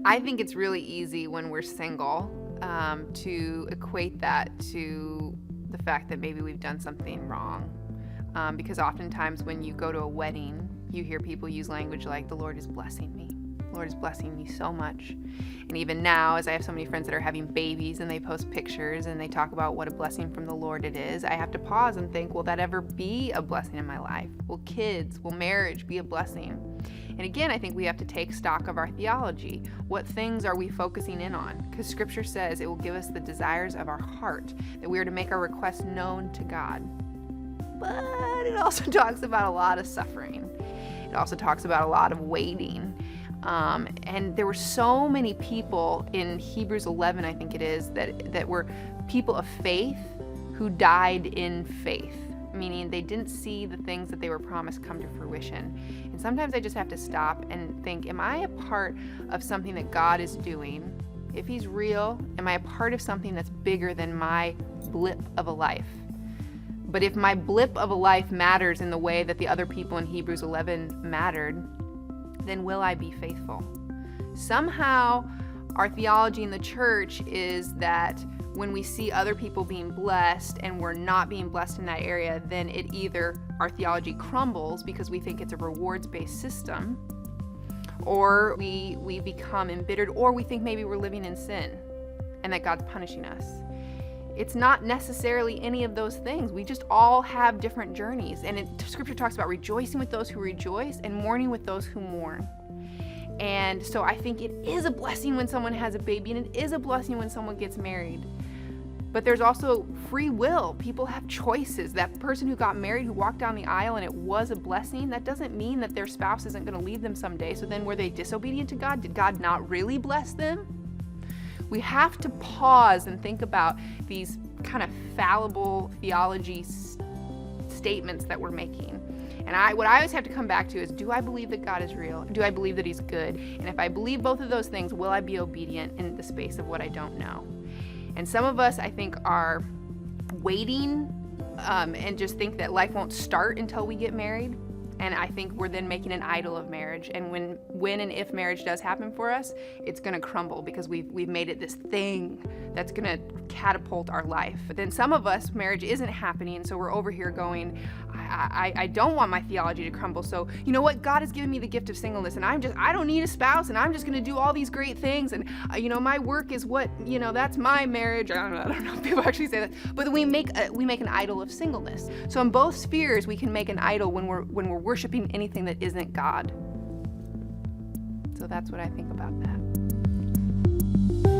I think it's really easy when we're single to equate that to the fact that maybe we've done something wrong. Because oftentimes when you go to a wedding, you hear people use language like, the Lord is blessing me. The Lord is blessing me so much. And even now, as I have so many friends that are having babies and they post pictures and they talk about what a blessing from the Lord it is, I have to pause and think, will that ever be a blessing in my life? Will kids, will marriage be a blessing? And again, I think we have to take stock of our theology. What things are we focusing in on? Because Scripture says it will give us the desires of our heart, that we are to make our requests known to God. But it also talks about a lot of suffering. It also talks about a lot of waiting. And there were so many people in Hebrews 11, I think it is, that were people of faith who died in faith, meaning they didn't see the things that they were promised come to fruition. And sometimes I just have to stop and think, am I a part of something that God is doing? If He's real, am I a part of something that's bigger than my blip of a life? But if my blip of a life matters in the way that the other people in Hebrews 11 mattered, then will I be faithful? Somehow, our theology in the church is that when we see other people being blessed and we're not being blessed in that area, then it either our theology crumbles because we think it's a rewards-based system, or we become embittered, or we think maybe we're living in sin and that God's punishing us. It's not necessarily any of those things. We just all have different journeys. And Scripture talks about rejoicing with those who rejoice and mourning with those who mourn. And so I think it is a blessing when someone has a baby, and it is a blessing when someone gets married. But there's also free will. People have choices. That person who got married, who walked down the aisle and it was a blessing, that doesn't mean that their spouse isn't going to leave them someday. So then were they disobedient to God? Did God not really bless them? We have to pause and think about these kind of fallible theology statements that we're making. And what I always have to come back to is, do I believe that God is real? Do I believe that He's good? And if I believe both of those things, will I be obedient in the space of what I don't know? And some of us, I think, are waiting and just think that life won't start until we get married. And I think we're then making an idol of marriage. And when and if marriage does happen for us, it's going to crumble because we've made it this thing that's going to catapult our life. But then some of us, marriage isn't happening, so we're over here going, I don't want my theology to crumble. So you know what? God has given me the gift of singleness, and I don't need a spouse, and I'm just going to do all these great things. And my work is what, that's my marriage. I don't know if people actually say that, but we make an idol of singleness. So in both spheres, we can make an idol when we're worshiping anything that isn't God. So that's what I think about that.